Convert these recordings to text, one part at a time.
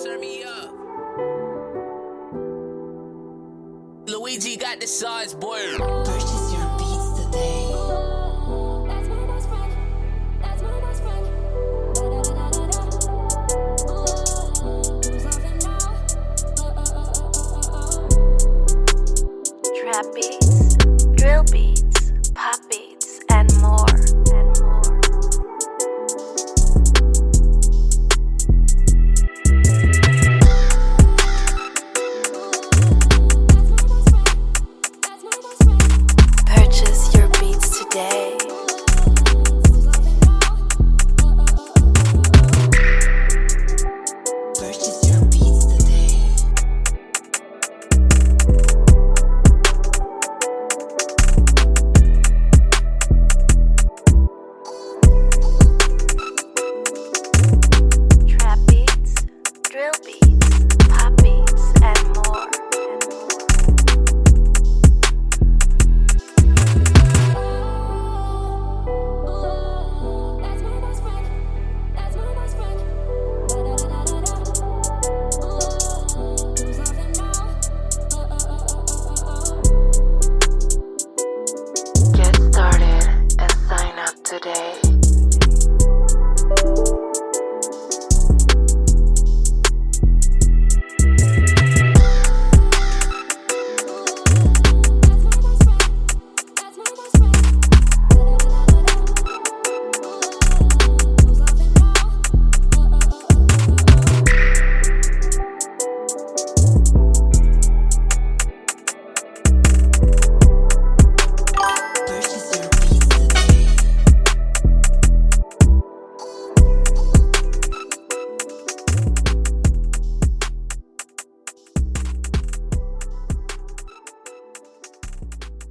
Turn me up. Luigi got the size, boy. Purchase your beats today. That's my best friend. That's my best friend. Who's loving now? Trap beats, drill beats, pop beats, and more. Purchase your beats today. Purchase your beats today. Trap beats, drill beats, pop beats, and more. That's my best friend. That's my best friend. Who's loving now? Get started and sign up today. That's my best friend. Who's loving now? Purchase your beats today.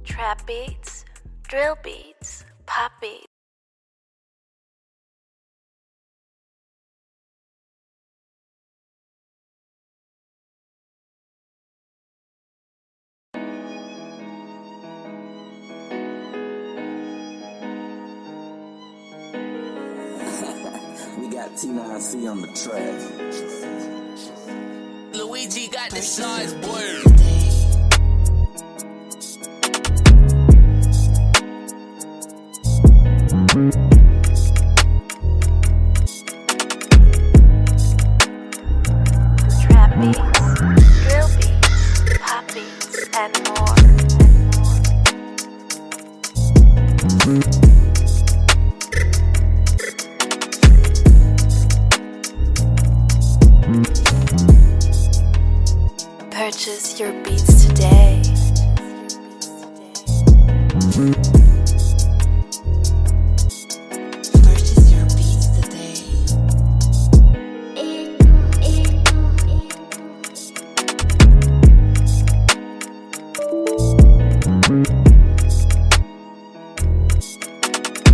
Trap beats, drill beats, pop beats. We got T9C on the track. Luigi got the size, boy. Trap beats, drill beats, pop beats, and more. Purchase your beats today. Purchase your beats today.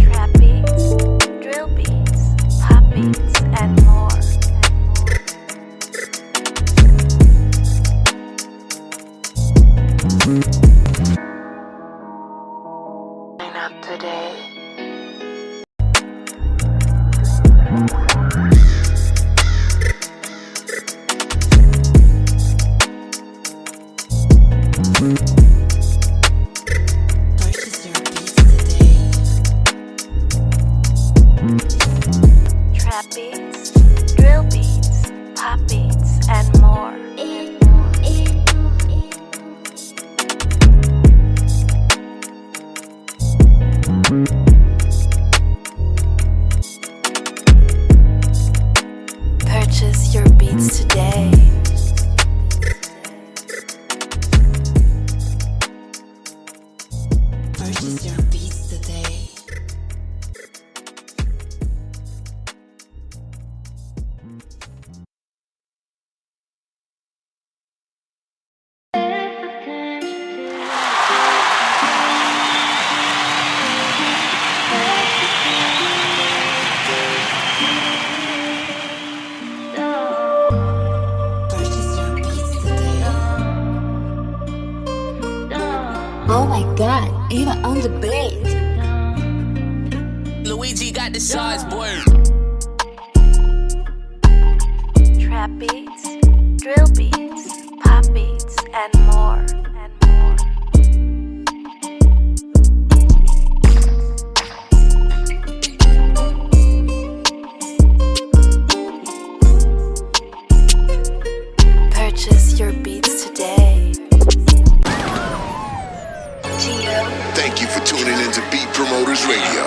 Trap beats, drill beats, pop beats, and more. Sign up today. Purchase your beats today. Trap beats, drill beats, pop beats, and more. Purchase your beats today. Purchase your beats today. Purchase your beats today. Oh my god, even on the beat. Luigi got the size, boy. Trap beats, drill beats, pop beats, and more. Purchase your beats today. Thank you for tuning into Beat Promoters Radio.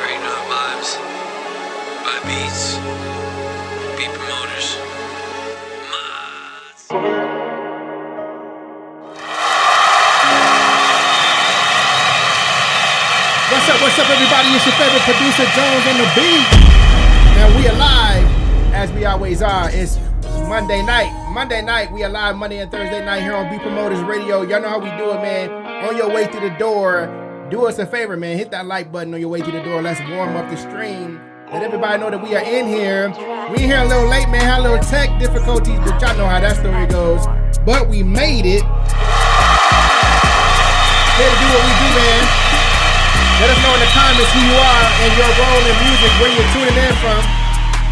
Right now, vibes. By beats. Beat promoters. What's up, everybody? It's your favorite producer, Jones, on the beat. And we are live, as we always are. It's Monday night. We are live Monday and Thursday night here on Beat Promoters Radio. Y'all know how we do it, man. On your way through the door, do us a favor, man. Hit that like button on your way through the door. Let's warm up the stream. Let everybody know that we are in here. We in here a little late, man. Had a little tech difficulties, but y'all know how that story goes. But we made it. Here to do what we do, man. Let us know in the comments who you are and your role in music, where you're tuning in from.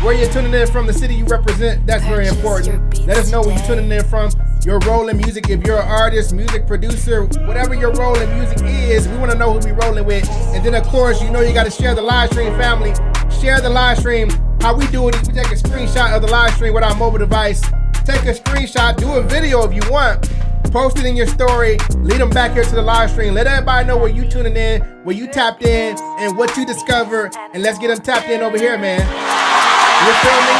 Where you're tuning in from, the city you represent. That's very important. Let us know where you're tuning in from. Your role in music, if you're an artist, music producer, whatever your role in music is, we want to know who we rolling with. And then, of course, you know you got to share the live stream, family. Share the live stream. How we do it is we take a screenshot of the live stream with our mobile device. Take a screenshot, do a video if you want. Post it in your story. Lead them back here to the live stream. Let everybody know where you tuning in, where you tapped in, and what you discovered. And let's get them tapped in over here, man. You feel me?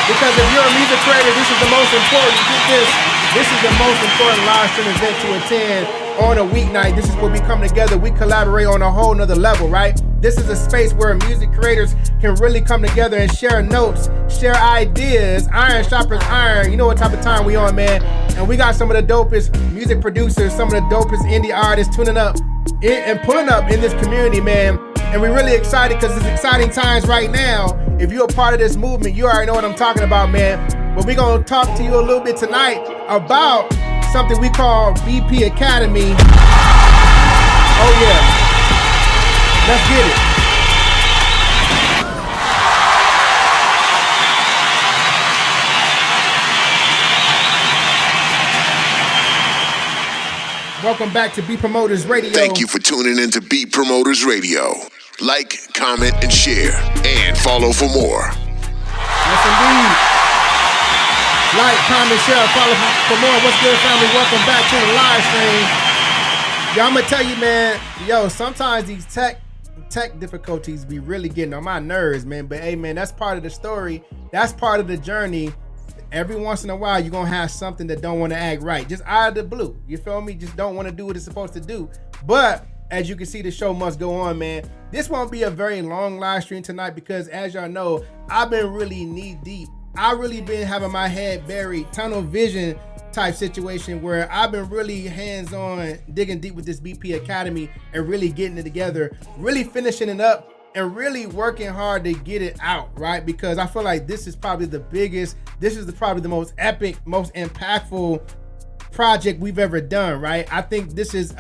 Because if you're a music creator, this is the most important. Get this. This is the most important live stream event to attend on a weeknight. This is where we come together. We collaborate on a whole nother level, right? This is a space where music creators can really come together and share notes, share ideas. Iron sharpens iron. You know what type of time we on, man. And we got some of the dopest music producers, some of the dopest indie artists tuning up and pulling up in this community, man. And we're really excited because it's exciting times right now. If you're a part of this movement, you already know what I'm talking about, man. But we're going to talk to you a little bit tonight about something we call BP Academy. Oh, yeah. Let's get it. Welcome back to Beat Promoters Radio. Thank you for tuning into Beat Promoters Radio. Like, comment, and share. And follow for more. Yes, indeed. Like, comment, share, follow for more. What's good, family? Welcome back to the live stream. Yo, I'm going to tell you, man, sometimes these tech difficulties be really getting on my nerves, man. But, hey, man, that's part of the story. That's part of the journey. Every once in a while, you're going to have something that don't want to act right. Just out of the blue. You feel me? Just don't want to do what it's supposed to do. But as you can see, the show must go on, man. This won't be a very long live stream tonight because, as y'all know, I've been really knee deep. I really been having my head buried, tunnel vision type situation where I've been really hands-on, digging deep with this BP Academy and really getting it together, really finishing it up and really working hard to get it out, right? Because I feel like this is probably the biggest, probably the most epic, most impactful project we've ever done, right? I think this is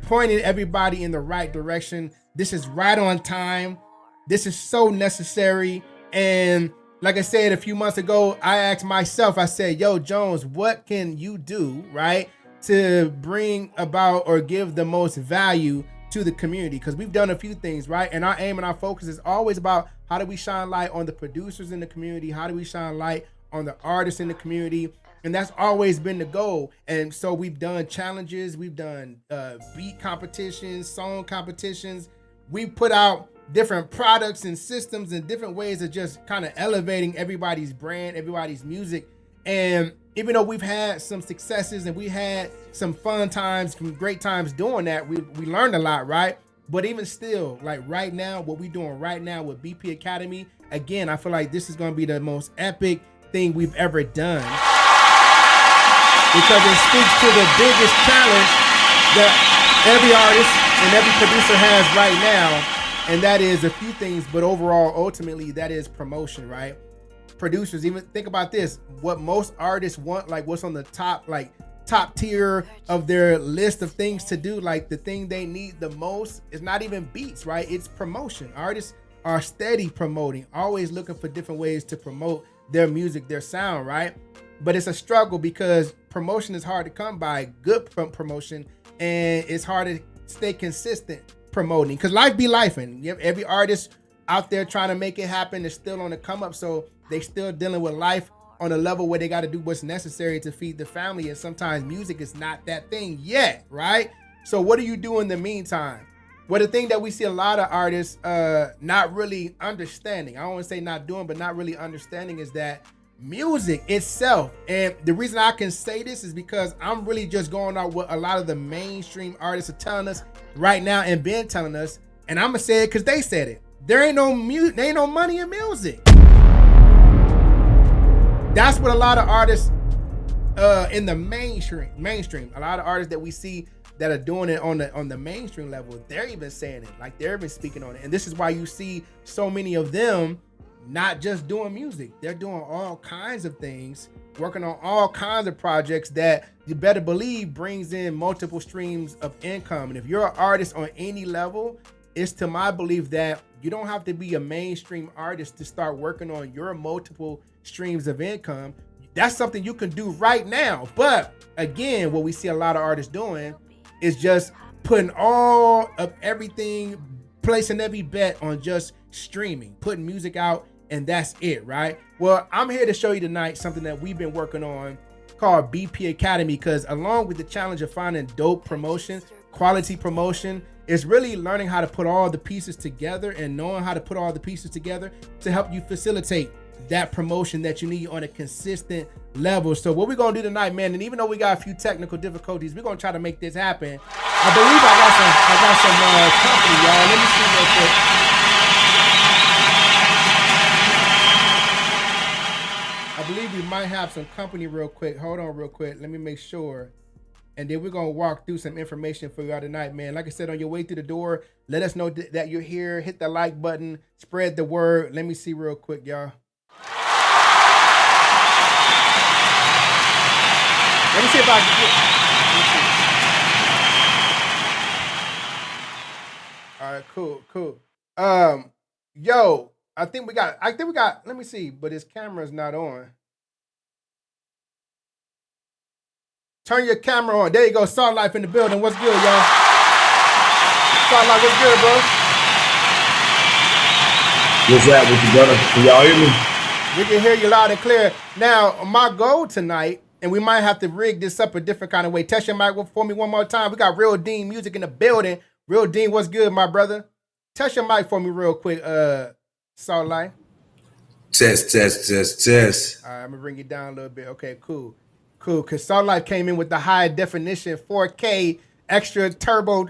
pointing everybody in the right direction. This is right on time. This is so necessary. And like I said a few months ago, I asked myself, I said, yo, Jones, what can you do, right, to bring about or give the most value to the community? Because we've done a few things, right? And our aim and our focus is always about how do we shine light on the producers in the community? How do we shine light on the artists in the community? And that's always been the goal. And so we've done challenges, we've done beat competitions, song competitions. We put out different products and systems and different ways of just kind of elevating everybody's brand, everybody's music. And even though we've had some successes and we had some fun times, some great times doing that, we learned a lot, right? But even still, like right now, what we're doing right now with BP Academy, again, I feel like this is going to be the most epic thing we've ever done. Because it speaks to the biggest challenge that every artist and every producer has right now. And that is a few things, but overall, ultimately, that is promotion, right? Producers, even think about this. What most artists want, like what's on the top tier of their list of things to do, like the thing they need the most is not even beats, right? It's promotion. Artists are steady promoting, always looking for different ways to promote their music, their sound, right? But it's a struggle because promotion is hard to come by, good promotion, and it's hard to stay consistent promoting because life be lifing. You have every artist out there trying to make it happen is still on the come up, so they still dealing with life on a level where they got to do what's necessary to feed the family, and sometimes music is not that thing yet, right? So what do you do in the meantime? Well, the thing that we see a lot of artists not really understanding, I don't want to say not doing, but not really understanding, is that music itself, and the reason I can say this is because I'm really just going on what a lot of the mainstream artists are telling us right now and been telling us, and I'm gonna say it because they said it. There ain't no money in music. That's what a lot of artists in the mainstream, a lot of artists that we see that are doing it on the mainstream level, they're even saying it, like they're even speaking on it. And this is why you see so many of them not just doing music, they're doing all kinds of things, working on all kinds of projects that you better believe brings in multiple streams of income. And if you're an artist on any level, it's to my belief that you don't have to be a mainstream artist to start working on your multiple streams of income. That's something you can do right now. But again, what we see a lot of artists doing is just putting all of everything, placing every bet on just streaming, putting music out, and that's it, right? Well, I'm here to show you tonight something that we've been working on called BP Academy, because along with the challenge of finding dope promotion, quality promotion, is really learning how to put all the pieces together and knowing how to put all the pieces together to help you facilitate that promotion that you need on a consistent level. So what we're gonna do tonight, man, and even though we got a few technical difficulties, we're gonna try to make this happen. I believe I got some company, y'all. Let me see real quick. I believe we might have some company real quick. Hold on real quick. Let me make sure. And then we're going to walk through some information for y'all tonight, man. Like I said, on your way through the door, let us know that you're here. Hit the like button. Spread the word. Let me see real quick, y'all. Let me see if I can get... All right, cool. Yo, I think we got, let me see, but his camera's not on. Turn your camera on. There you go. Salt Life in the building. What's good, y'all? Salt Life, what's good, bro? What's up with you, brother? Can y'all hear me? We can hear you loud and clear. Now, my goal tonight, and we might have to rig this up a different kind of way. Test your mic for me one more time. We got Real Dean music in the building. Real Dean, what's good, my brother? Test your mic for me real quick, Salt Life. Test. All right, I'm gonna bring it down a little bit. Okay, cool. Because Salt Life came in with the high definition 4K extra turbo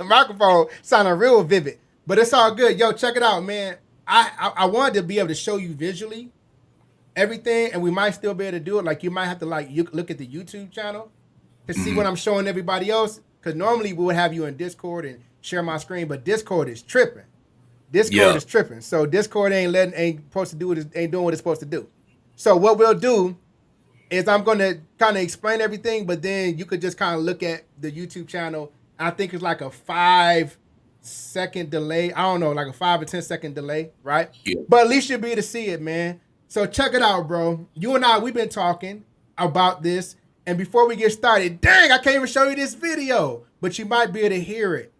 microphone, sounding real vivid. But it's all good. Yo, check it out, man. I wanted to be able to show you visually everything, and we might still be able to do it. Like you might have to look at the YouTube channel to see what I'm showing everybody else. Because normally we would have you in Discord and share my screen, but Discord is tripping. Discord is tripping. So Discord ain't supposed to do it, ain't doing what it's supposed to do. So what we'll do is I'm going to kind of explain everything, but then you could just kind of look at the YouTube channel. I think it's like a 5-second delay. I don't know, like a 5 or 10-second delay, right? Yeah. But at least you'll be able to see it, man. So check it out, bro. You and I, we've been talking about this. And before we get started, dang, I can't even show you this video, but you might be able to hear it.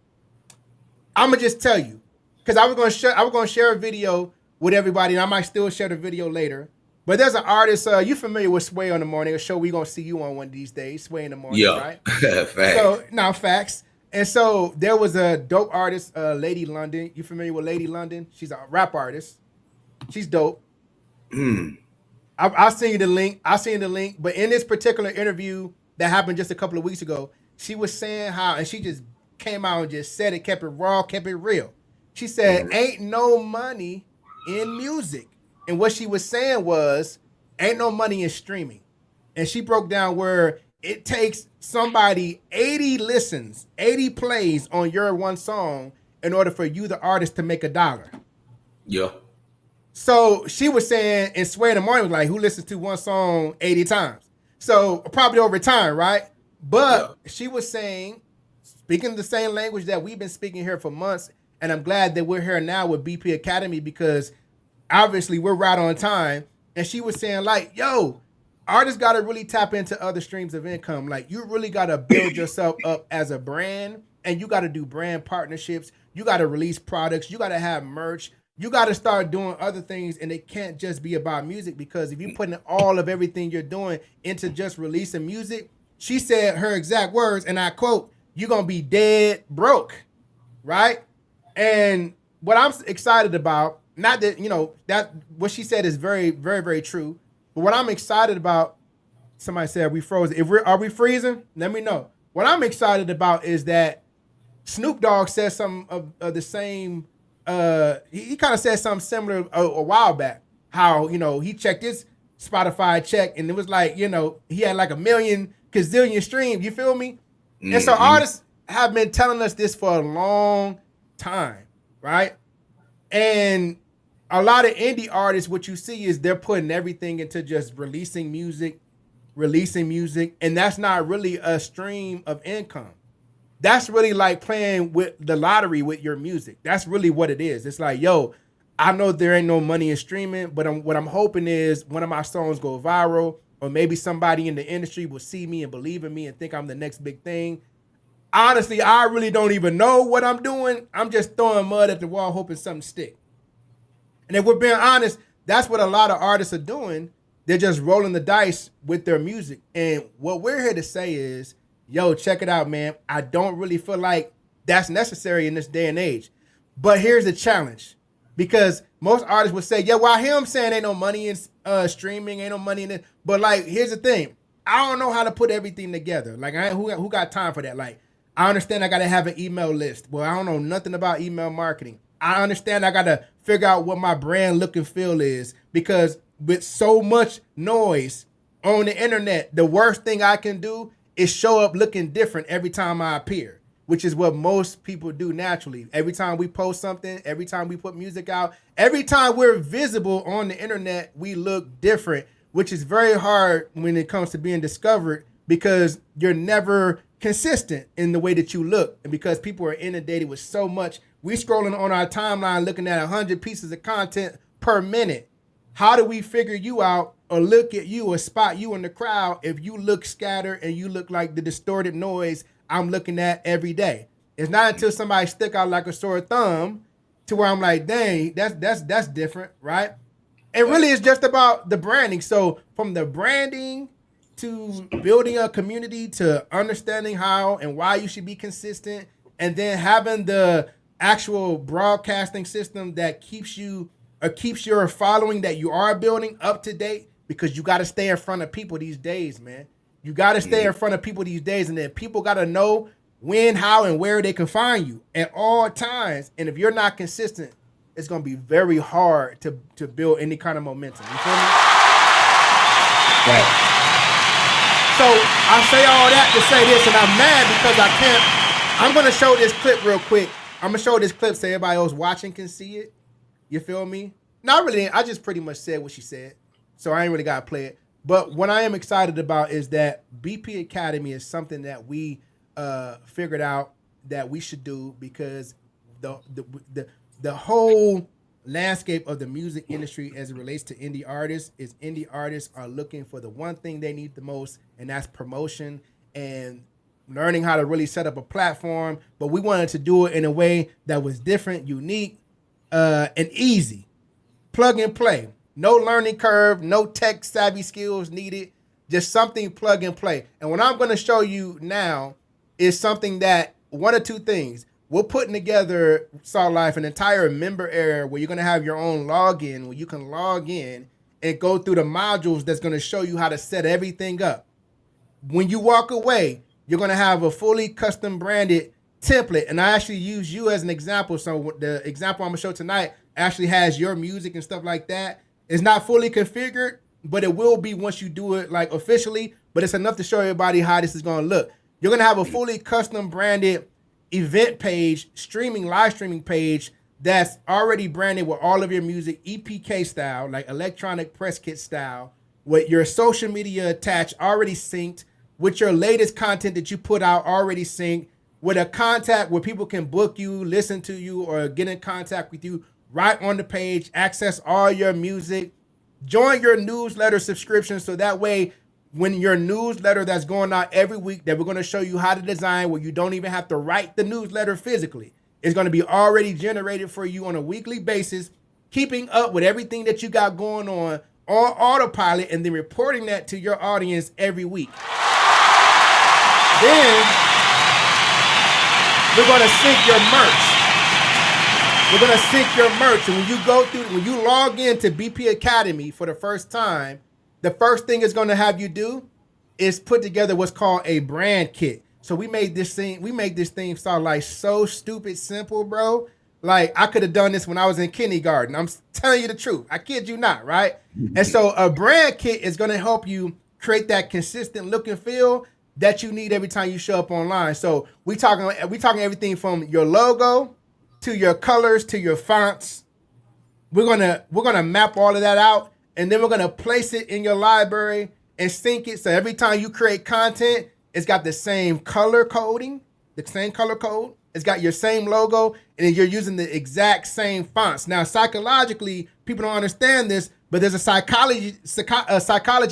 I'm going to just tell you, because I was going to share a video with everybody, and I might still share the video later. But there's an artist, you familiar with Sway on the Morning, a show we're going to see you on one of these days, Sway in the Morning, right? Facts. So, now, facts. And so there was a dope artist, Lady London. You familiar with Lady London? She's a rap artist. She's dope. I'll send you the link. But in this particular interview that happened just a couple of weeks ago, she was saying how, and she just came out and just said it, kept it raw, kept it real. She said, ain't no money in music. And what she was saying was, ain't no money in streaming. And she broke down where it takes somebody 80 listens, 80 plays on your one song in order for you, the artist, to make $1. Yeah. So she was saying, and Sway in the Morning was like, who listens to one song 80 times? So probably over time, right? But she was saying, speaking the same language that we've been speaking here for months, and I'm glad that we're here now with BP Academy because obviously we're right on time. and she was saying like, yo, artists got to really tap into other streams of income. Like you really got to build yourself up as a brand, and you got to do brand partnerships. You got to release products. You got to have merch. You got to start doing other things, and it can't just be about music, because if you're putting all of everything you're doing into just releasing music, she said her exact words, and I quote, you're going to be dead broke, right? And what I'm excited about, not that, you know, that what she said is very, very, very true, but what I'm excited about, somebody said we frozen. Are we freezing? Let me know. What I'm excited about is that Snoop Dogg said something of the same. He kind of said something similar a while back. How, you know, he checked his Spotify check and it was like, you know, he had like 1 million gazillion streams. You feel me? Mm-hmm. And so artists have been telling us this for a long time, right? And a lot of indie artists, what you see is they're putting everything into just releasing music, and that's not really a stream of income. That's really like playing with the lottery with your music. That's really what it is. It's like, yo, I know there ain't no money in streaming, but what I'm hoping is one of my songs go viral, or maybe somebody in the industry will see me and believe in me and think I'm the next big thing. Honestly, I really don't even know what I'm doing. I'm just throwing mud at the wall, hoping something stick. And if we're being honest, that's what a lot of artists are doing. They're just rolling the dice with their music. And what we're here to say is, yo, check it out, man. I don't really feel like that's necessary in this day and age. But here's the challenge. Because most artists would say, yeah, well, I hear them saying ain't no money in streaming, ain't no money in it. But like, here's the thing. I don't know how to put everything together. Like, who got time for that? Like, I understand I got to have an email list. Well, I don't know nothing about email marketing. I understand I got to figure out what my brand look and feel is, because with so much noise on the internet, the worst thing I can do is show up looking different every time I appear, which is what most people do naturally. Every time we post something, every time we put music out, every time we're visible on the internet, we look different, which is very hard when it comes to being discovered, because you're never consistent in the way that you look. And because people are inundated with so much, we scrolling on our timeline looking at 100 pieces of content per minute. How do we figure you out or look at you or spot you in the crowd if you look scattered and you look like the distorted noise I'm looking at every day? It's not until somebody stick out like a sore thumb to where I'm like, dang, that's different, right? It really is just about the branding. So from the branding to building a community to understanding how and why you should be consistent, and then having the actual broadcasting system that keeps your following that you are building up to date, because you got to stay in front of people these days, man. You got to stay in front of people these days, and then people got to know when, how, and where they can find you at all times. And if you're not consistent, it's going to be very hard to build any kind of momentum. You feel me? Right. So I say all that to say this, and I'm mad because I can't. I'm going to show this clip real quick. I'm going to show this clip so everybody else watching can see it. You feel me? Not really. I just pretty much said what she said, so I ain't really got to play it. But what I am excited about is that BP Academy is something that we figured out that we should do, because the whole landscape of the music industry as it relates to indie artists are looking for the one thing they need the most, and that's promotion and learning how to really set up a platform. But we wanted to do it in a way that was different, unique, and easy. Plug and play. No learning curve, no tech savvy skills needed, just something plug and play. And what I'm going to show you now is something that, one or two things. We're putting together, Salt Life, an entire member area where you're going to have your own login, where you can log in and go through the modules that's going to show you how to set everything up. When you walk away, you're going to have a fully custom branded template. And I actually use you as an example. So the example I'm going to show tonight actually has your music and stuff like that. It's not fully configured, but it will be once you do it like officially. But it's enough to show everybody how this is going to look. You're going to have a fully custom branded event page, live streaming page that's already branded with all of your music, EPK-style, like electronic press kit style, with your social media attached, already synced, with your latest content that you put out already synced, with a contact where people can book you, listen to you, or get in contact with you right on the page, access all your music, Join your newsletter subscription so that way when your newsletter that's going out every week that we're going to show you how to design where you don't even have to write the newsletter physically. It's going to be already generated for you on a weekly basis, keeping up with everything that you got going on autopilot and then reporting that to your audience every week. Then we're going to sync your merch. We're going to sync your merch. And when you log into BP Academy for the first time, the first thing it's going to have you do is put together what's called a brand kit. So we made this thing sound like so stupid simple, bro. Like I could have done this when I was in kindergarten. I'm telling you the truth. I kid you not, right? And so a brand kit is going to help you create that consistent look and feel that you need every time you show up online. So we talking everything from your logo to your colors to your fonts. We're gonna map all of that out, and then we're gonna place it in your library and sync it. So every time you create content, it's got the same color coding, the same color code. It's got your same logo, and you're using the exact same fonts. Now, psychologically, people don't understand this, but there's a psychology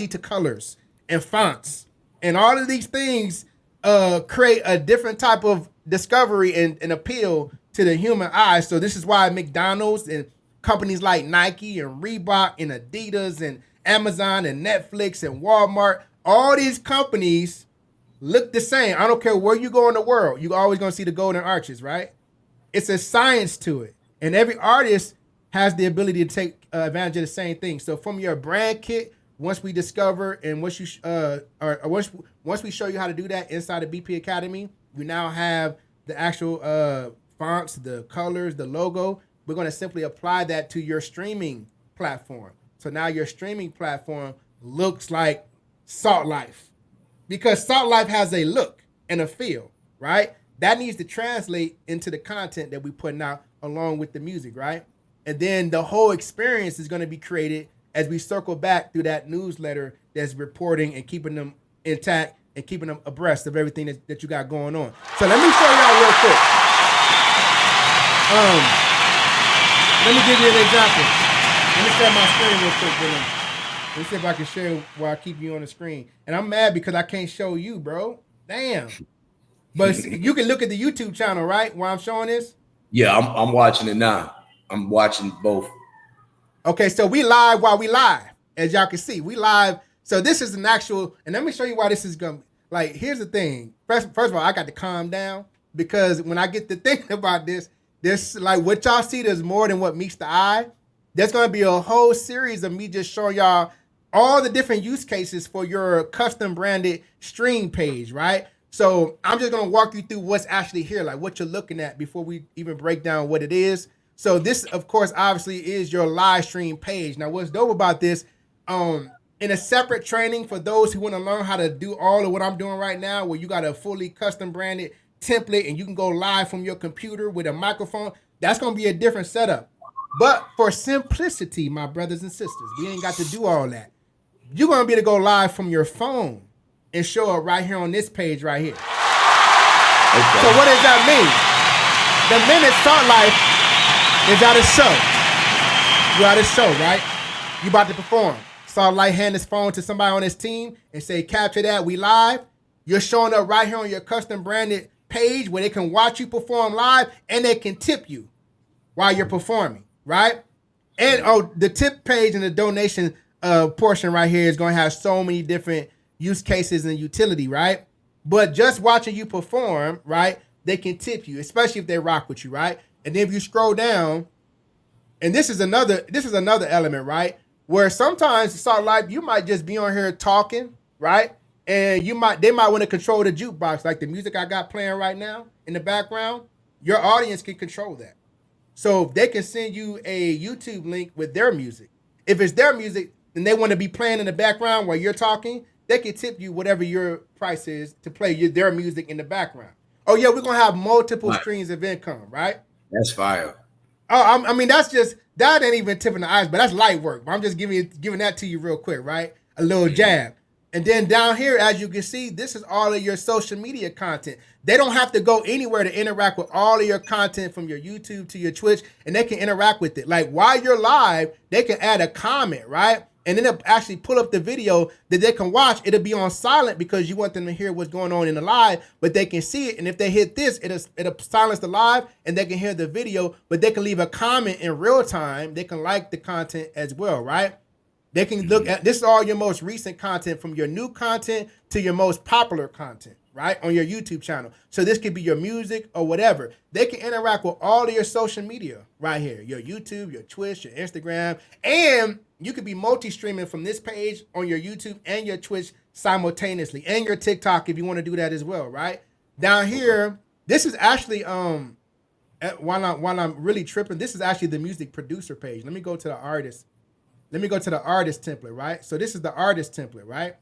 to colors and fonts, and all of these things create a different type of discovery and appeal to the human eye. So this is why McDonald's and companies like Nike and Reebok and Adidas and Amazon and Netflix and Walmart, all these companies look the same. I don't care where you go in the world. You're always going to see the golden arches, right? It's a science to it. And every artist has the ability to take advantage of the same thing. So from your brand kit, once we discover and once we show you how to do that inside of BP Academy, you now have the actual fonts, the colors, the logo. We're going to simply apply that to your streaming platform. So now your streaming platform looks like Salt Life, because Salt Life has a look and a feel, right? That needs to translate into the content that we're putting out along with the music, right? And then the whole experience is going to be created as we circle back through that newsletter that's reporting and keeping them intact and keeping them abreast of everything that you got going on. So let me show y'all real quick. Let me give you an example. Let me share my screen real quick, Dylan. Let me see if I can share while I keep you on the screen. And I'm mad because I can't show you, bro. Damn. But you can look at the YouTube channel, right? While I'm showing this? Yeah, I'm watching it now. I'm watching both. Okay, so we live while we live. As y'all can see, we live. So this is an actual, and let me show you why this is going to, like, here's the thing. First of all, I got to calm down because when I get to thinking about this, like what y'all see, there's more than what meets the eye. There's going to be a whole series of me just showing y'all all the different use cases for your custom branded stream page, right? So I'm just going to walk you through what's actually here, like what you're looking at before we even break down what it is. So this, of course, obviously is your live stream page. Now, what's dope about this, in a separate training for those who want to learn how to do all of what I'm doing right now, where you got a fully custom branded template and you can go live from your computer with a microphone, that's going to be a different setup. But for simplicity, my brothers and sisters, we ain't got to do all that. You're going to be able to go live from your phone and show up right here on this page right here. Okay. So what does that mean? The minute Salt Life is at a show, you're at a show, right? You about to perform. Salt Life hand his phone to somebody on his team and say, capture that, we live. You're showing up right here on your custom branded page where they can watch you perform live and they can tip you while you're performing, right? And the tip page and the donation portion right here is going to have so many different use cases and utility, right? But just watching you perform, right, they can tip you, especially if they rock with you, right? And then if you scroll down, and this is another element, right? Where sometimes Salt Life, you might just be on here talking, right? And they might want to control the jukebox, like the music I got playing right now in the background. Your audience can control that. So they can send you a YouTube link with their music. If it's their music and they want to be playing in the background while you're talking, they can tip you whatever your price is to play their music in the background. Oh yeah, we're gonna have multiple streams of income, right? That's fire. Oh, I mean that ain't even tipping the ice, but that's light work. I'm just giving that to you real quick, right? A little jab. And then down here, as you can see, this is all of your social media content. They don't have to go anywhere to interact with all of your content from your YouTube to your Twitch, and they can interact with it. Like while you're live, they can add a comment, right? and then it'll actually pull up the video that they can watch. It'll be on silent because you want them to hear what's going on in the live, but they can see it. And if they hit this, it'll silence the live and they can hear the video, but they can leave a comment in real time. They can like the content as well, right? They can look at, this is all your most recent content, from your new content to your most popular content, right? On your YouTube channel. So this could be your music or whatever. They can interact with all of your social media right here. Your YouTube, your Twitch, your Instagram. And you could be multi-streaming from this page on your YouTube and your Twitch simultaneously. And your TikTok if you want to do that as well, right? Down here, this is actually, while I'm really tripping, this is actually the music producer page. Let me go to the artist. Let me go to the artist template, right? So this is the artist template, right?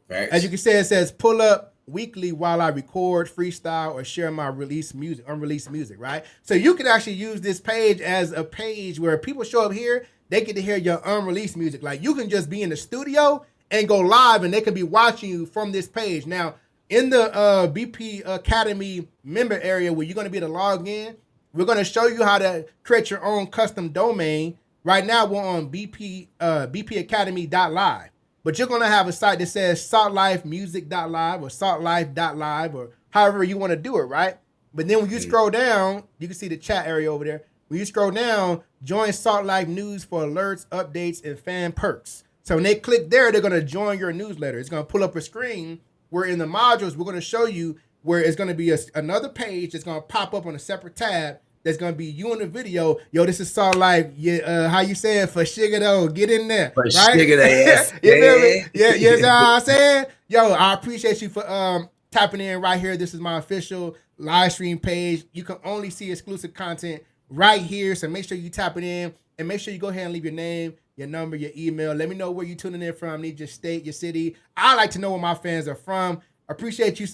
Right. As you can see, it says pull up weekly while I record, freestyle, or share my unreleased music, right? So you can actually use this page as a page where people show up here, they get to hear your unreleased music. Like you can just be in the studio and go live and they can be watching you from this page. Now, in the BP Academy member area where you're going to be able to log in, we're going to show you how to create your own custom domain. Right now, we're on bpacademy.live, but you're going to have a site that says saltlifemusic.live or saltlife.live or however you want to do it, right? But then when you scroll down, you can see the chat area over there. When you scroll down, join Salt Life News for alerts, updates, and fan perks. So when they click there, they're going to join your newsletter. It's going to pull up a screen where in the modules, we're going to show you where it's going to be another page that's going to pop up on a separate tab. That's gonna be you in the video. Yo, this is Salt Life. Yeah, how you say it? For sugar though, get in there. For right? sugar ass. You feel me? Yeah, you know what I'm saying? Yo, I appreciate you for tapping in right here. This is my official live stream page. You can only see exclusive content right here. So make sure you tap it in and make sure you go ahead and leave your name, your number, your email. Let me know where you're tuning in from. Need your state, your city. I like to know where my fans are from. Appreciate you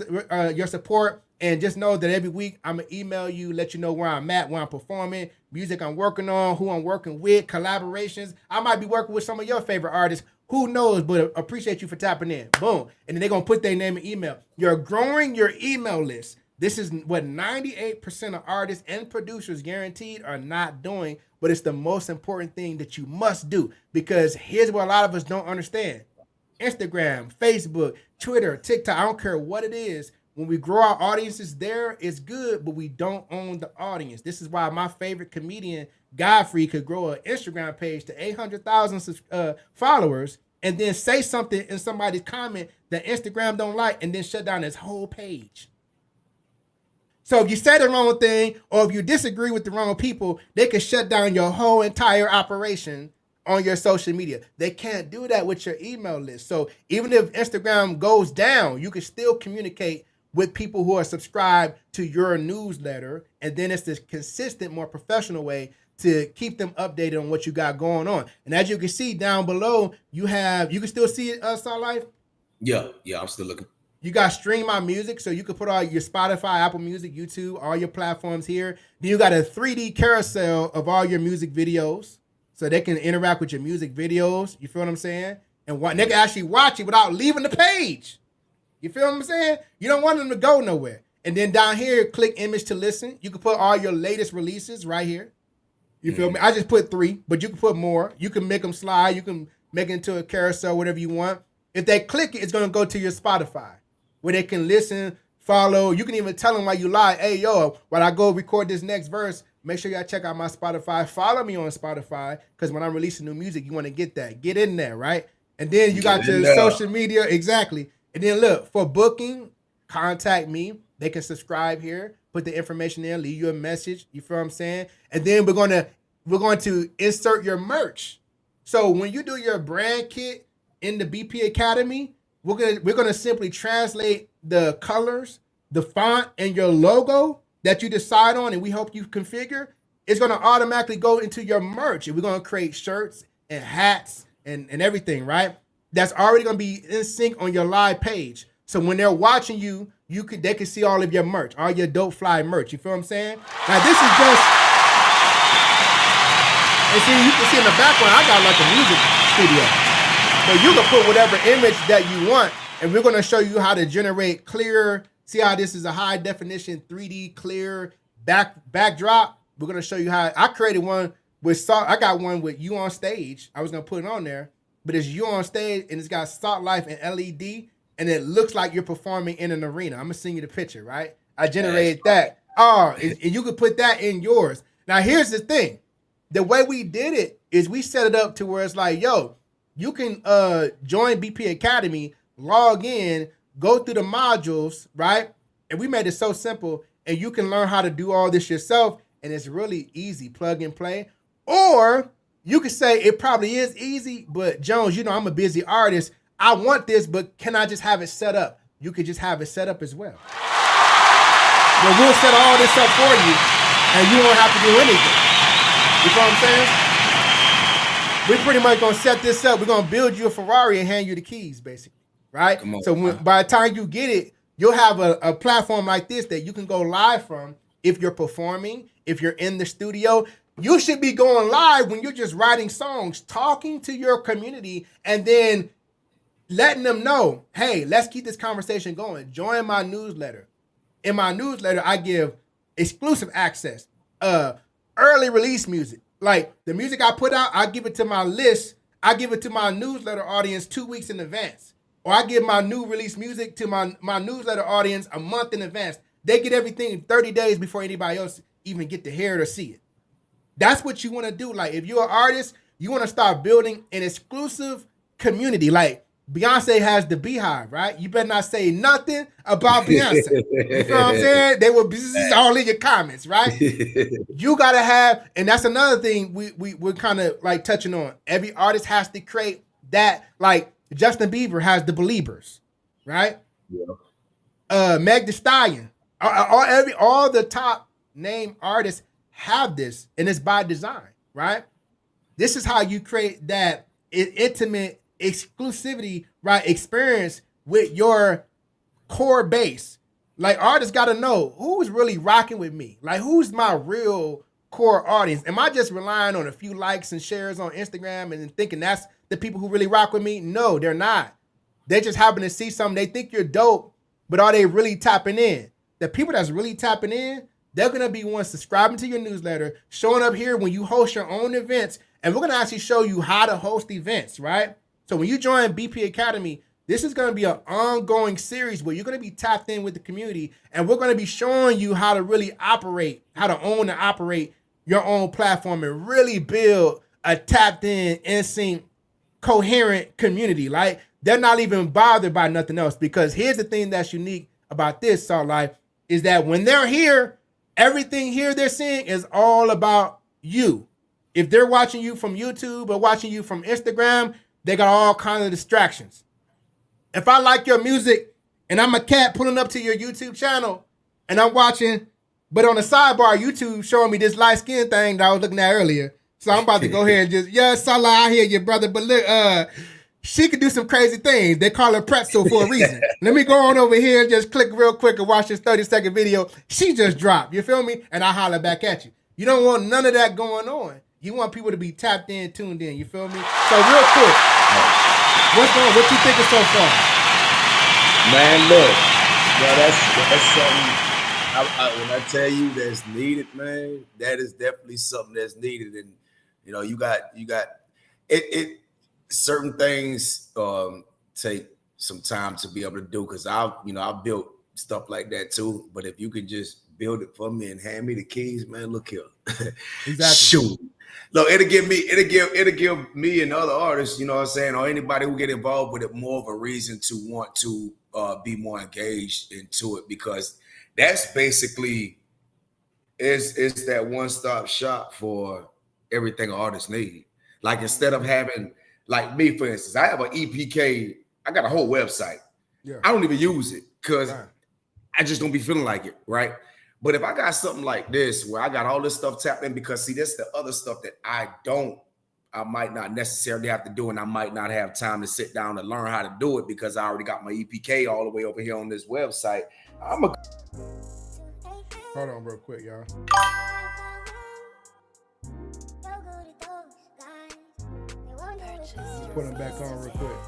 your support. And just know that every week I'm going to email you, let you know where I'm at, where I'm performing, music I'm working on, who I'm working with, collaborations. I might be working with some of your favorite artists. Who knows? But appreciate you for tapping in. Boom. And then they're going to put their name and email. You're growing your email list. This is what 98% of artists and producers guaranteed are not doing. But it's the most important thing that you must do. Because here's what a lot of us don't understand. Instagram, Facebook, Twitter, TikTok, I don't care what it is. When we grow our audiences there, it's good, but we don't own the audience. This is why my favorite comedian, Godfrey, could grow an Instagram page to 800,000 followers and then say something in somebody's comment that Instagram don't like and then shut down his whole page. So if you say the wrong thing or if you disagree with the wrong people, they can shut down your whole entire operation on your social media. They can't do that with your email list. So even if Instagram goes down, you can still communicate with people who are subscribed to your newsletter. And then it's this consistent, more professional way to keep them updated on what you got going on. And as you can see down below, you can still see it, Salt Life? Yeah, I'm still looking. You got Stream My Music, so you can put all your Spotify, Apple Music, YouTube, all your platforms here. Then you got a 3D carousel of all your music videos, so they can interact with your music videos. You feel what I'm saying? And they can actually watch it without leaving the page. You feel what I'm saying? You don't want them to go nowhere. And then down here, click image to listen. You can put all your latest releases right here. You feel me? I just put 3, but you can put more. You can make them slide. You can make it into a carousel, whatever you want. If they click it, it's going to go to your Spotify where they can listen, follow. You can even tell them while you live, hey, yo, while I go record this next verse, make sure y'all check out my Spotify. Follow me on Spotify because when I'm releasing new music, you want to get that. Get in there, right? And then you got your social media. Exactly. And then look, for booking, contact me. They can subscribe here, put the information in, leave you a message. You feel what I'm saying? And then we're going to insert your merch. So when you do your brand kit in the BP Academy, we're gonna simply translate the colors, the font, and your logo that you decide on, and we help you configure. It's gonna automatically go into your merch, and we're gonna create shirts and hats and everything, right? That's already gonna be in sync on your live page. So when they're watching you, they can see all of your merch, all your dope fly merch. You feel what I'm saying? Now this is just, and see, you can see in the background, I got like a music studio. So you can put whatever image that you want, and we're gonna show you how to generate clear. See how this is a high definition 3D clear backdrop? We're gonna show you how. I created one with Salt, I got one with you on stage. I was gonna put it on there, but it's you on stage and it's got Salt Life and LED, and it looks like you're performing in an arena. I'm gonna send you the picture, right? I generated that. Oh, and you could put that in yours. Now here's the thing. The way we did it is we set it up to where it's like, yo, you can join BP Academy, log in, go through the modules, right? And we made it so simple, and you can learn how to do all this yourself, and it's really easy, plug and play. Or you could say it probably is easy, but Jones, you know I'm a busy artist. I want this, but can I just have it set up? You could just have it set up as well. Well, we'll set all this up for you, and you won't have to do anything. You know what I'm saying? We're pretty much gonna set this up. We're gonna build you a Ferrari and hand you the keys, basically, right? So by the time you get it, you'll have a platform like this that you can go live from if you're performing, if you're in the studio. You should be going live when you're just writing songs, talking to your community, and then letting them know, hey, let's keep this conversation going. Join my newsletter. In my newsletter, I give exclusive access, early release music. Like the music I put out, I give it to my list. I give it to my newsletter audience 2 weeks in advance. Or I give my new release music to my newsletter audience a month in advance. They get everything 30 days before anybody else even get to hear it or see it. That's what you want to do. Like if you're an artist, you want to start building an exclusive community. Like Beyonce has the Beehive, right? You better not say nothing about Beyonce. You know what I'm saying? They will be all in your comments, right? You gotta have, and that's another thing we're kind of like touching on. Every artist has to create that. Like Justin Bieber has the Beliebers, right? Yeah. Meg Thee Stallion, all the top name artists have this, and it's by design, right? This is how you create that intimate exclusivity, right, experience with your core base. Like artists got to know who's really rocking with me. Like who's my real core audience? Am I just relying on a few likes and shares on Instagram and then thinking that's the people who really rock with me? No, they're not. They just happen to see something. They think you're dope, but are they really tapping in? The people that's really tapping in, they're going to be ones subscribing to your newsletter, showing up here when you host your own events, and we're going to actually show you how to host events, right? So when you join BP Academy, this is going to be an ongoing series where you're going to be tapped in with the community, and we're going to be showing you how to really operate, how to own and operate your own platform and really build a tapped in sync, coherent community. Like they're not even bothered by nothing else, because here's the thing that's unique about this, Salt Life, is that when they're here, everything here they're seeing is all about you. If they're watching you from YouTube or watching you from Instagram, they got all kinds of distractions. If I like your music and I'm a cat pulling up to your YouTube channel and I'm watching, but on the sidebar, YouTube showing me this light skin thing that I was looking at earlier. So I'm about to go ahead and just, yeah, Salah, I hear you, brother, but look, she could do some crazy things. They call her pretzel for a reason. Let me go on over here and just click real quick and watch this 30-second video. She just dropped, you feel me? And I holler back at you. You don't want none of that going on. You want people to be tapped in, tuned in, you feel me? So real quick, what you thinking so far? Man, look, that's something. When I tell you that's needed, man, that is definitely something that's needed. And you know, you got it. Certain things take some time to be able to do, because I've built stuff like that too. But if you could just build it for me and hand me the keys, man, look here. Exactly. Shoot. Look, it'll give me and other artists, you know what I'm saying, or anybody who get involved with it, more of a reason to want to be more engaged into it, because that's basically it's that one-stop shop for everything artists need. Like instead of having, like me, for instance, I have an EPK, I got a whole website. Yeah. I don't even use it because I just don't be feeling like it, right? But if I got something like this where I got all this stuff tapped in, because see, that's the other stuff that I might not necessarily have to do, and I might not have time to sit down and learn how to do it because I already got my EPK all the way over here on this website. Hold on real quick, y'all. Put them back on real quick.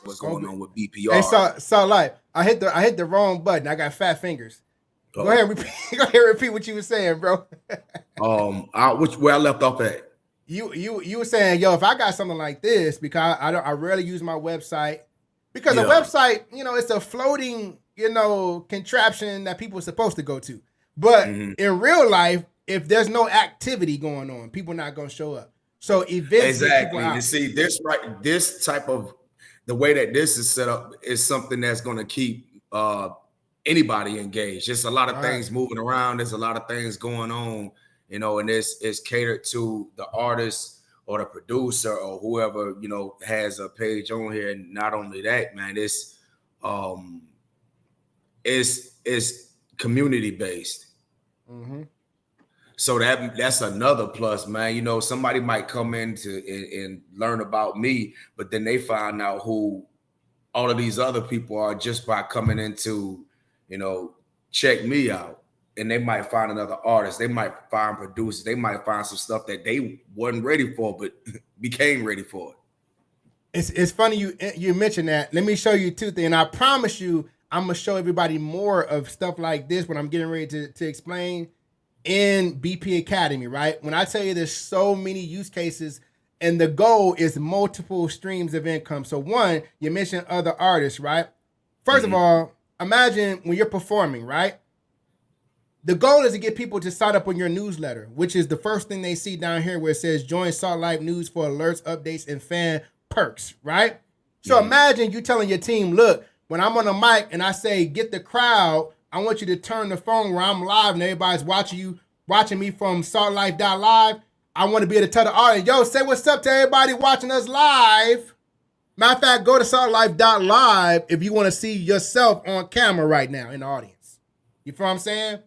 What's going on with BPR? Hey, so like I hit the wrong button. I got fat fingers. Go ahead and repeat. Go ahead and repeat what you were saying, bro. Where I left off at. You were saying, yo, if I got something like this, because I rarely use my website, because a website, it's a floating, contraption that people are supposed to go to. But in real life, if there's no activity going on, people not gonna show up. So events get people out. You see, this type of the way that this is set up is something that's gonna keep anybody engaged. There's a lot of things moving around. There's a lot of things going on, and it's catered to the artist or the producer or whoever, has a page on here. And not only that, man, it's community based. Mm-hmm. So that's another plus, man. Somebody might come in and learn about me, but then they find out who all of these other people are just by coming into, check me out. And they might find another artist. They might find producers. They might find some stuff that they wasn't ready for, but became ready for it. It's funny you mentioned that. Let me show you two things. And I promise you, I'm gonna show everybody more of stuff like this when I'm getting ready to explain in BP Academy, right? When I tell you there's so many use cases, and the goal is multiple streams of income. So one, you mentioned other artists, right? First of all, imagine when you're performing, right? The goal is to get people to sign up on your newsletter, which is the first thing they see down here where it says join Salt Life News for alerts, updates, and fan perks, right? So imagine you telling your team, look, when I'm on the mic and I say, get the crowd, I want you to turn the phone where I'm live and everybody's watching me from saltlife.live. I want to be able to tell the audience, yo, say what's up to everybody watching us live. Matter of fact, go to saltlife.live if you want to see yourself on camera right now in the audience. You feel what I'm saying?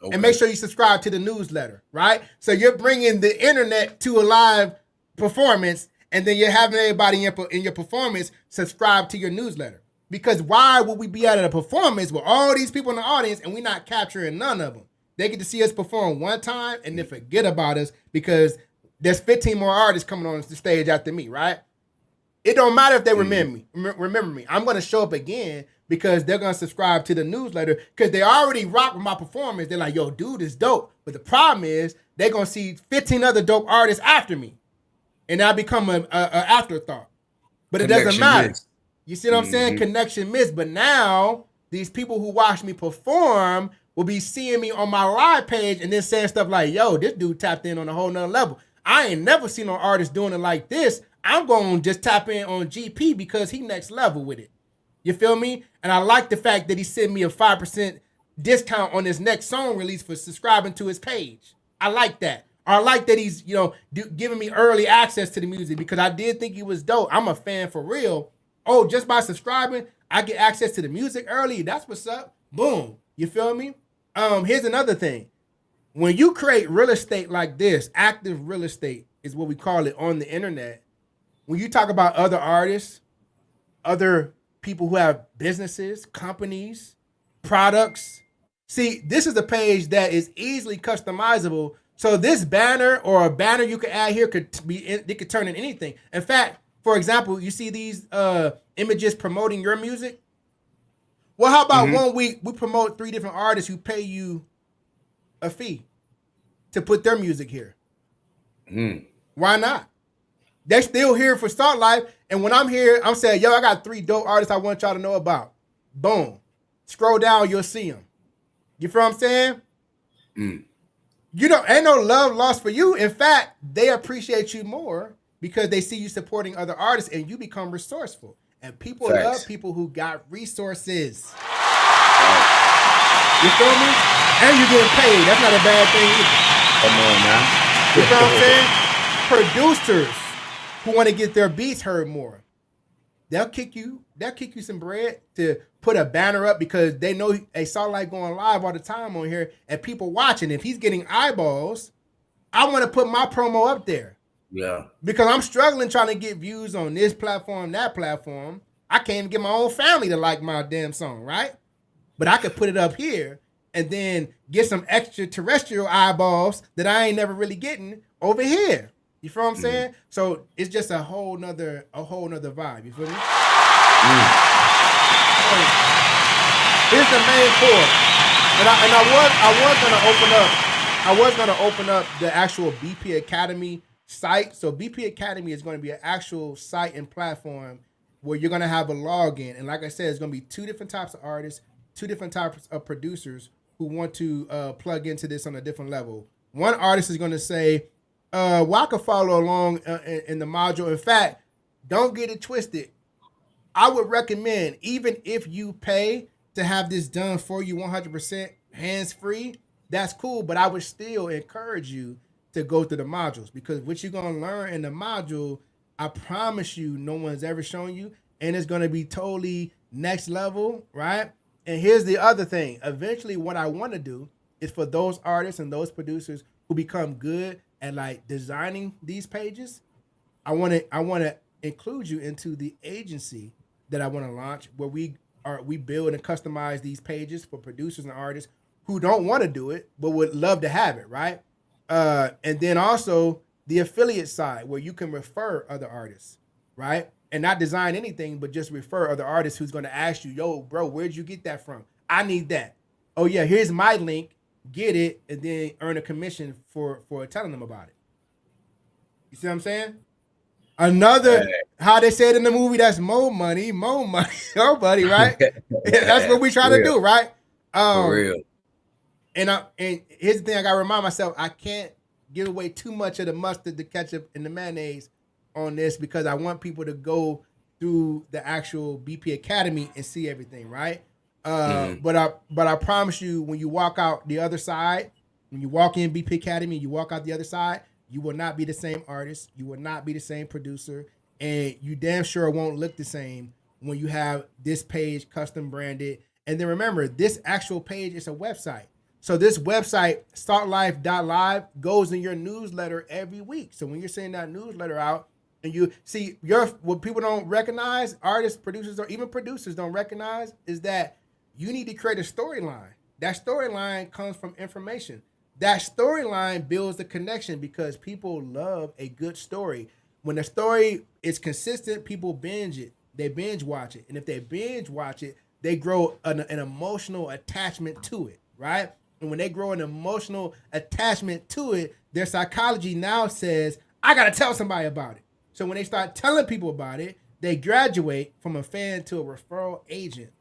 Okay. And make sure you subscribe to the newsletter, right? So you're bringing the internet to a live performance, and then you're having everybody in your performance subscribe to your newsletter. Because why would we be at a performance with all these people in the audience and we're not capturing none of them? They get to see us perform one time and then forget about us because there's 15 more artists coming on the stage after me, right? It don't matter if they remember me. I'm going to show up again because they're going to subscribe to the newsletter because they already rock with my performance. They're like, yo, dude is dope. But the problem is they're going to see 15 other dope artists after me. And I become an afterthought. But it doesn't matter. You see what I'm saying? Connection missed. But now these people who watch me perform will be seeing me on my live page and then saying stuff like, yo, this dude tapped in on a whole nother level. I ain't never seen no artist doing it like this. I'm going to just tap in on GP because he next level with it. You feel me? And I like the fact that he sent me a 5% discount on his next song release for subscribing to his page. I like that. I like that he's, giving me early access to the music because I did think he was dope. I'm a fan for real. Oh, just by subscribing, I get access to the music early. That's what's up. Boom. You feel me? Here's another thing. When you create real estate like this, active real estate is what we call it on the internet. When you talk about other artists, other people who have businesses, companies, products, see, this is a page that is easily customizable. So this banner or a banner you could add here it could turn into anything. In fact, for example, you see these images promoting your music? Well, how about 1 week we promote 3 different artists who pay you a fee to put their music here? Why not? They're still here for Salt Life. And when I'm here, I'm saying, yo, I got 3 dope artists I want y'all to know about. Boom. Scroll down, you'll see them. You feel what I'm saying? Ain't no love lost for you. In fact, they appreciate you more because they see you supporting other artists and you become resourceful. And people love people who got resources. You feel me? And you're getting paid. That's not a bad thing either. Come on, man. You feel what I'm saying? Producers who want to get their beats heard more. They'll kick you some bread to put a banner up because they know they saw like going live all the time on here and people watching. If he's getting eyeballs, I want to put my promo up there. Yeah. Because I'm struggling trying to get views on this platform, that platform. I can't even get my own family to like my damn song, right? But I could put it up here and then get some extraterrestrial eyeballs that I ain't never really getting over here. You feel what I'm saying? So it's just a whole nother vibe. You feel me? So here's the main core. I was gonna open up the actual BP Academy site. So BP Academy is going to be an actual site and platform where you're gonna have a login, and like I said, it's gonna be two different types of artists, two different types of producers who want to plug into this on a different level. One artist is gonna say, "Well, I can follow along in the module." In fact, don't get it twisted. I would recommend, even if you pay to have this done for you 100% hands-free, that's cool, but I would still encourage you to go through the modules, because what you're going to learn in the module, I promise you, no one's ever shown you, and it's going to be totally next level, right? And here's the other thing. Eventually, what I want to do is for those artists and those producers who become good at like designing these pages, I want to include you into the agency that I want to launch, where we build and customize these pages for producers and artists who don't want to do it but would love to have it, right? And then also the affiliate side, where you can refer other artists, right? And not design anything, but just refer other artists who's going to ask you, "Yo, bro, where'd you get that from? I need that. Oh yeah, here's my link. Get it," and then earn a commission for telling them about it. You see what I'm saying? Another, how they said in the movie, that's more money, more buddy, right? That's what we try to do, right? For real. And here's the thing, I gotta remind myself, I can't give away too much of the mustard, the ketchup, and the mayonnaise on this, because I want people to go through the actual BP Academy and see everything, right? But I promise you, when you walk out the other side, when you walk in BP Academy, you walk out the other side, you will not be the same artist. You will not be the same producer. And you damn sure won't look the same when you have this page custom branded. And then remember, this actual page is a website. So this website, startlife.live, goes in your newsletter every week. So when you're sending that newsletter out, and you see, what people don't recognize, artists, producers, or even producers don't recognize, is that you need to create a storyline. That storyline comes from information. That storyline builds the connection, because people love a good story. When the story is consistent, people binge it. They binge watch it. And if they binge watch it, they grow an emotional attachment to it, right? And when they grow an emotional attachment to it, their psychology now says, "I got to tell somebody about it." So when they start telling people about it, they graduate from a fan to a referral agent.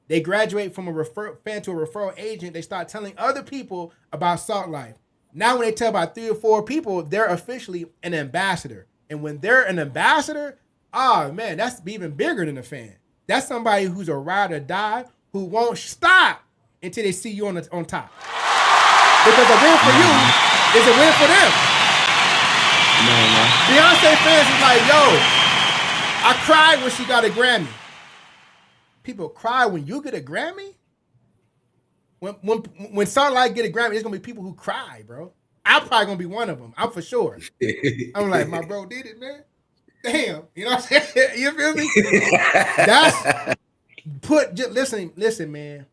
They graduate from a fan to a referral agent. They start telling other people about Salt Life. Now, when they tell about 3 or 4 people, they're officially an ambassador. And when they're an ambassador, oh man, that's even bigger than a fan. That's somebody who's a ride or die, who won't stop until they see you on top. Because a win for you is a win for them. Beyonce fans is like, "Yo, I cried when she got a Grammy." People cry when you get a Grammy? When Starlight get a Grammy, there's gonna be people who cry, bro. I'm probably gonna be one of them. I'm for sure. I'm like, my bro did it, man. Damn, you know what I'm saying? You feel me? That's listen, man.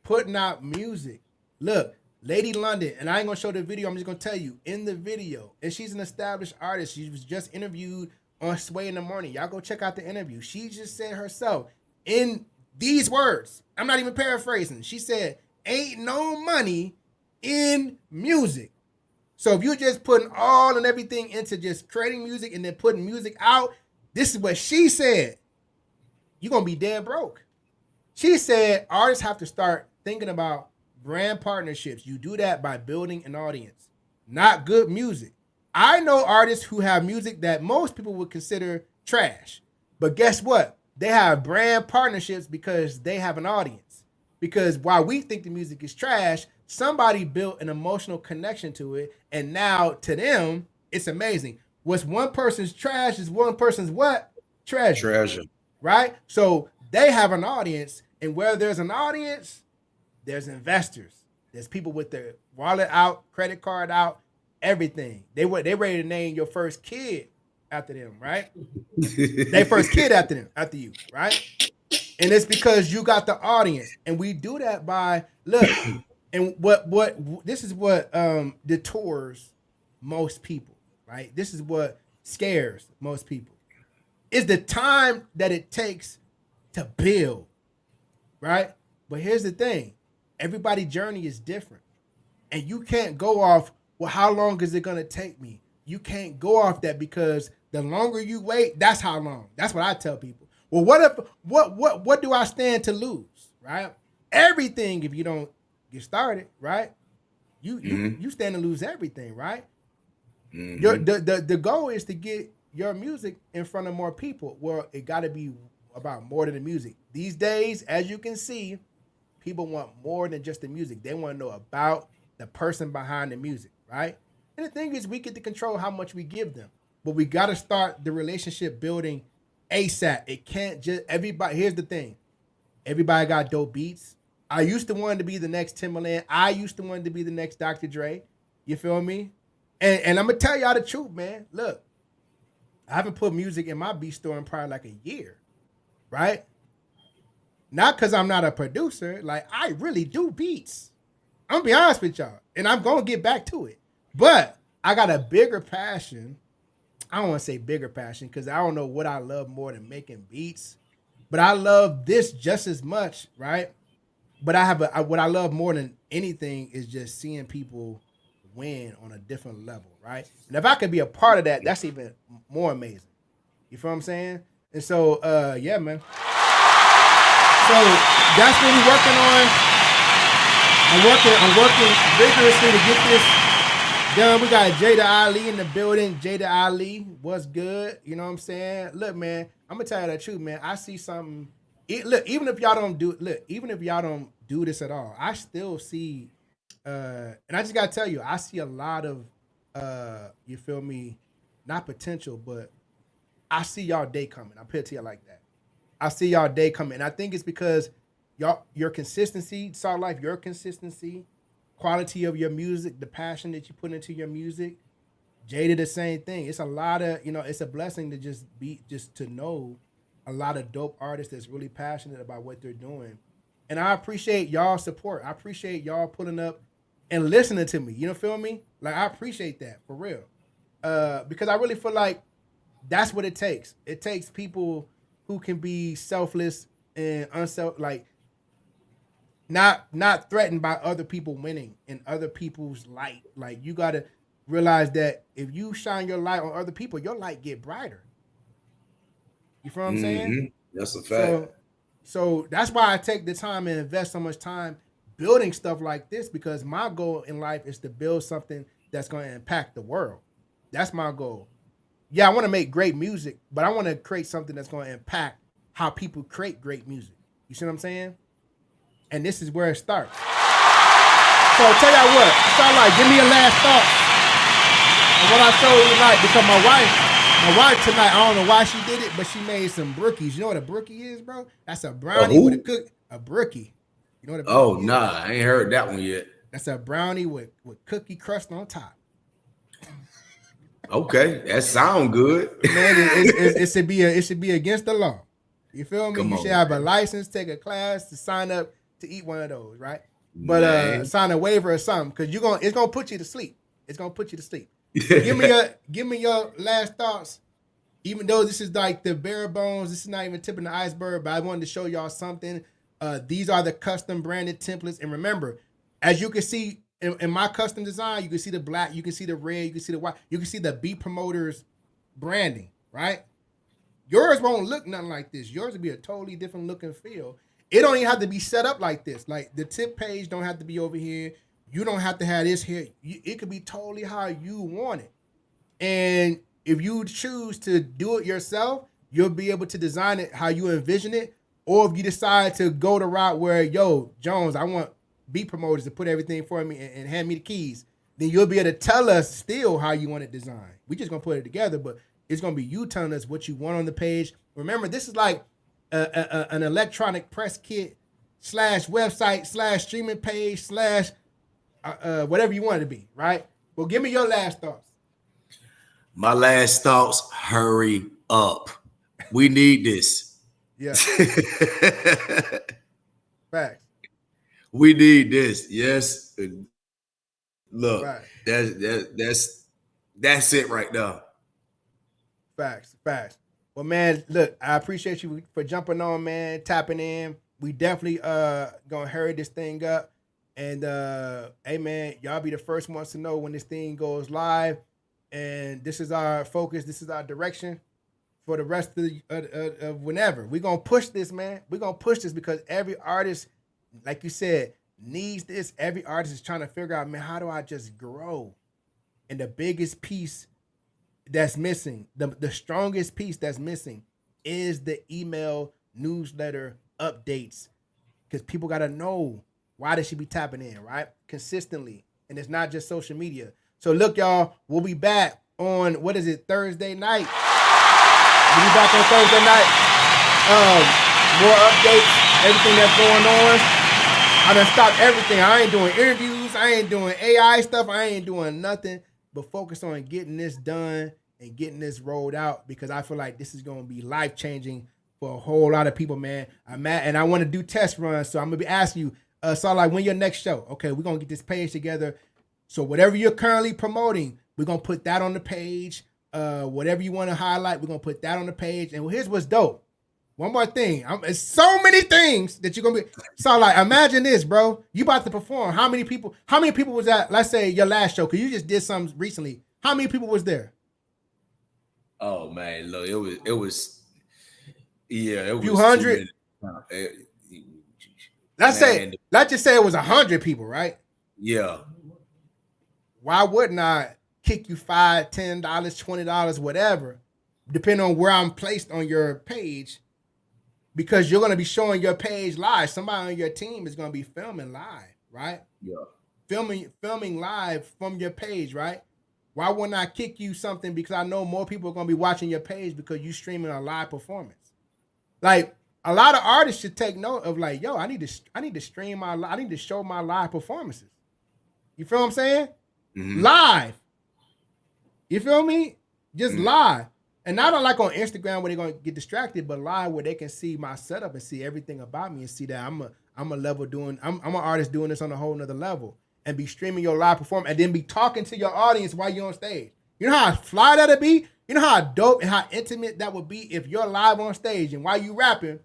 Putting out music. Look, Lady London, and I ain't gonna show the video. I'm just gonna tell you in the video, and she's an established artist. She was just interviewed on Sway in the Morning. Y'all go check out the interview. She just said herself, in these words, I'm not even paraphrasing. She said, "Ain't no money in music." So if you're just putting all and everything into just creating music and then putting music out, this is what she said. You're going to be dead broke. She said artists have to start thinking about brand partnerships. You do that by building an audience, not good music. I know artists who have music that most people would consider trash. But guess what? They have brand partnerships because they have an audience. Because while we think the music is trash, somebody built an emotional connection to it, and now to them, it's amazing. What's one person's trash is one person's what? Treasure. Right? So they have an audience, and where there's an audience, there's investors. There's people with their wallet out, credit card out, everything. They ready to name your first kid after them, right? They first kid after you, right? And it's because you got the audience. And we do that by, look, and what this is what detours most people, right? This is what scares most people. Is the time that it takes to build, right? But here's the thing. Everybody's journey is different. And you can't go off, well, how long is it gonna take me? You can't go off that because the longer you wait, that's how long. That's what I tell people. Well, what do I stand to lose? Right? Everything if you don't get started, right? You stand to lose everything, right? The goal is to get your music in front of more people. Well, it gotta be about more than the music. These days, as you can see, people want more than just the music. They want to know about the person behind the music, right? And the thing is, we get to control how much we give them. But we got to start the relationship building ASAP. It can't just, everybody, here's the thing. Everybody got dope beats. I used to want to be the next Timbaland. I used to want to be the next Dr. Dre. You feel me? And I'm going to tell y'all the truth, man. Look, I haven't put music in my beat store in probably like a year, right? Not because I'm not a producer. Like, I really do beats. I'm going to be honest with y'all. And I'm going to get back to it. But I got a bigger passion. I don't want to say bigger passion because I don't know what I love more than making beats. But I love this just as much, right? But what I love more than anything is just seeing people win on a different level, right? And if I could be a part of that, that's even more amazing. You feel what I'm saying? And so, yeah, man. So that's what we're working on. I'm working vigorously to get this done. We got Jada Ali in the building. Jada Ali, what's good? You know what I'm saying? Look, man, I'm gonna tell you the truth, man. I see something. Look, even if y'all don't do this at all, I still see. And I just gotta tell you, I see a lot of, you feel me? Not potential, but I see y'all day coming. I'll put it to you like that. I see y'all day coming. And I think it's because your consistency, Salt Life, your consistency, quality of your music, the passion that you put into your music. Jada, the same thing. It's a lot of, it's a blessing to just to know a lot of dope artists that's really passionate about what they're doing. And I appreciate y'all support. I appreciate y'all pulling up and listening to me. You know, feel me? Like, I appreciate that for real. Because I really feel like that's what it takes. It takes people who can be selfless and not threatened by other people winning and other people's light. Like, you got to realize that if you shine your light on other people, your light get brighter. You feel what I'm saying? That's a fact. So that's why I take the time and invest so much time building stuff like this, because my goal in life is to build something that's going to impact the world. That's my goal. Yeah, I want to make great music, but I want to create something that's going to impact how people create great music. You see what I'm saying? And this is where it starts. So I'll tell y'all what, start like, give me your last thoughts on what I showed you tonight, because my wife tonight, I don't know why she did it, but she made some brookies. You know what a brookie is, bro? That's a brownie with a brookie. You know what a brookie is? Nah, I ain't heard that one yet. That's a brownie with cookie crust on top. Okay, that sound good. Man, it should be against the law. You feel me? You should have a license, take a class to sign up to eat one of those, right? But sign a waiver or something, because it's gonna put you to sleep. It's gonna put you to sleep. Give me your last thoughts. Even though this is like the bare bones, this is not even tipping the iceberg, but I wanted to show y'all something. These are the custom branded templates, and remember, as you can see in my custom design, you can see the black, you can see the red, you can see the white, you can see the Beat Promoters branding, right? Yours won't look nothing like this. Yours will be a totally different look and feel. It don't even have to be set up like this. Like, the tip page don't have to be over here. You don't have to have this here. It could be totally how you want it. And if you choose to do it yourself, you'll be able to design it how you envision it. Or if you decide to go the route where, yo, Jones, I want Beat Promoters to put everything for me and hand me the keys, then you'll be able to tell us still how you want it designed. We just gonna put it together, but it's gonna be you telling us what you want on the page. Remember, this is like an electronic press kit / website / streaming page / whatever you want it to be, right? Well, give me your last thoughts. My last thoughts, hurry up. We need this. Yeah. Facts. We need this. Yes. Look, right. That's it right now. Facts. Well, man, look, I appreciate you for jumping on, man, tapping in. We definitely gonna hurry this thing up. And hey man, y'all be the first ones to know when this thing goes live. And this is our focus. This is our direction for the rest of whenever. We're gonna push this, man. We're gonna push this because every artist, like you said, needs this. Every artist is trying to figure out, man, how do I just grow? And the biggest piece that's missing, the strongest piece that's missing is the email newsletter updates. Because people gotta know why they should be tapping in, right? Consistently. And it's not just social media. So look, y'all, we'll be back on, Thursday night. We'll be back on Thursday night. More updates, everything that's going on. I done stopped everything. I ain't doing interviews. I ain't doing AI stuff. I ain't doing nothing but focus on getting this done and getting this rolled out because I feel like this is going to be life-changing for a whole lot of people, man. And I want to do test runs, so I'm going to be asking you, so like when your next show? Okay, we're going to get this page together. So whatever you're currently promoting, we're going to put that on the page. Whatever you want to highlight, we're going to put that on the page. And here's what's dope. One more thing. It's so many things that you're going to be. So like, imagine this, bro. You about to perform. How many people was at, let's say your last show? Because you just did something recently. How many people was there? Oh man, look, it was a few hundred. Let's just say it was 100 people, right? Yeah. Why wouldn't I kick you $5, $10, $20, whatever, depending on where I'm placed on your page? Because you're going to be showing your page live. Somebody on your team is going to be filming live, right? Yeah. Filming live from your page, right? Why wouldn't I kick you something? Because I know more people are going to be watching your page because you streaming a live performance. Like a lot of artists should take note of like, yo, I need to stream I need to show my live performances. You feel what I'm saying? Mm-hmm. Live. You feel me? Just live. And not like on Instagram where they're gonna get distracted, but live where they can see my setup and see everything about me and see that I'm an artist doing this on a whole nother level and be streaming your live performance and then be talking to your audience while you're on stage. You know how fly that'd be? You know how dope and how intimate that would be if you're live on stage and while you rapping,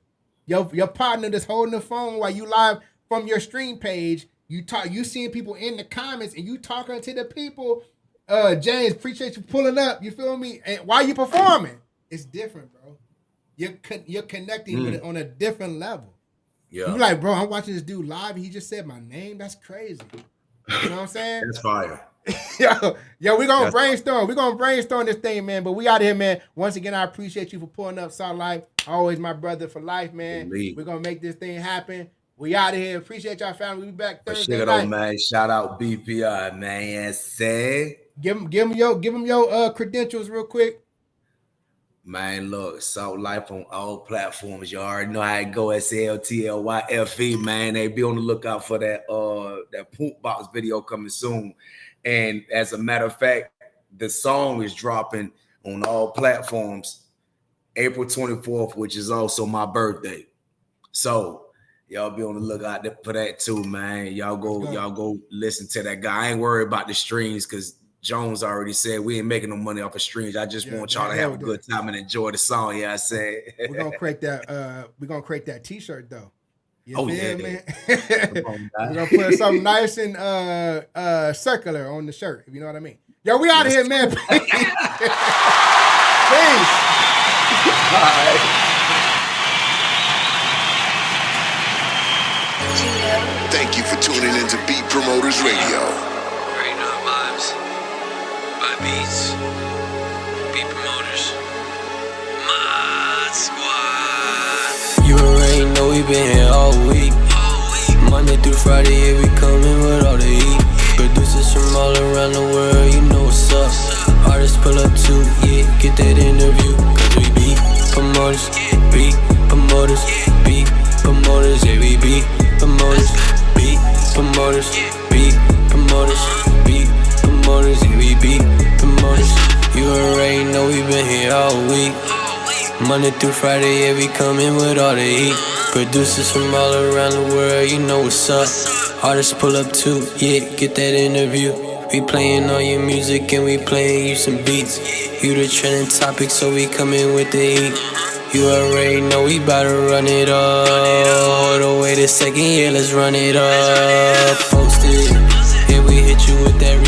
your partner just holding the phone while you live from your stream page, you seeing people in the comments and you talking to the people. James, appreciate you pulling up. You feel me? And while you performing, it's different, bro. You're connecting with it on a different level. Yeah. You're like, bro, I'm watching this dude live and he just said my name. That's crazy. You know what I'm saying? That's fire. yo, we're gonna brainstorm. We're gonna brainstorm this thing, man. But we out here, man. Once again, I appreciate you for pulling up South Life. Always my brother for life, man. Indeed. We're gonna make this thing happen. We out of here. Appreciate y'all, family. We back Thursday night. Man. Shout out BPI, man. Say. Give him your credentials real quick. Man, look, South Life on all platforms. You already know how it go. SLTLYFE, man. They be on the lookout for that poop box video coming soon. And as a matter of fact, the song is dropping on all platforms April 24th, which is also my birthday. So y'all be on the lookout for that too, man. Y'all go listen to that guy. I ain't worried about the streams because Jones already said we ain't making no money off of streams. I just want y'all to have a good time and enjoy the song. Yeah, I said we're gonna create that T-shirt though. You feel me? We're gonna put something nice and circular on the shirt, if you know what I mean. Yo, we out of here, man. Peace. All right. Thank you for tuning in to Beat Promoters Radio. Right now, vibes by Beats, Beat Promoters, my squad. You already know we been here all week. Monday through Friday, yeah, we coming with all the heat. Producers from all around the world, you know what's up. Artists pull up too, yeah, get that interview. Cause we beat promoters, beat promoters, beat promoters, yeah, we beat promoters, beat promoters, beat promoters, beat promoters, yeah, we beat promoters. You already know we been here all week. Monday through Friday, yeah, we coming with all the heat. Producers from all around the world, you know what's up. Artists pull up too, yeah, get that interview. We playing all your music and we playing you some beats. You the trending topic, so we coming with the heat. You already know we bout to run it up. All the way to second, yeah, let's run it up. Post it, yeah, we hit you with that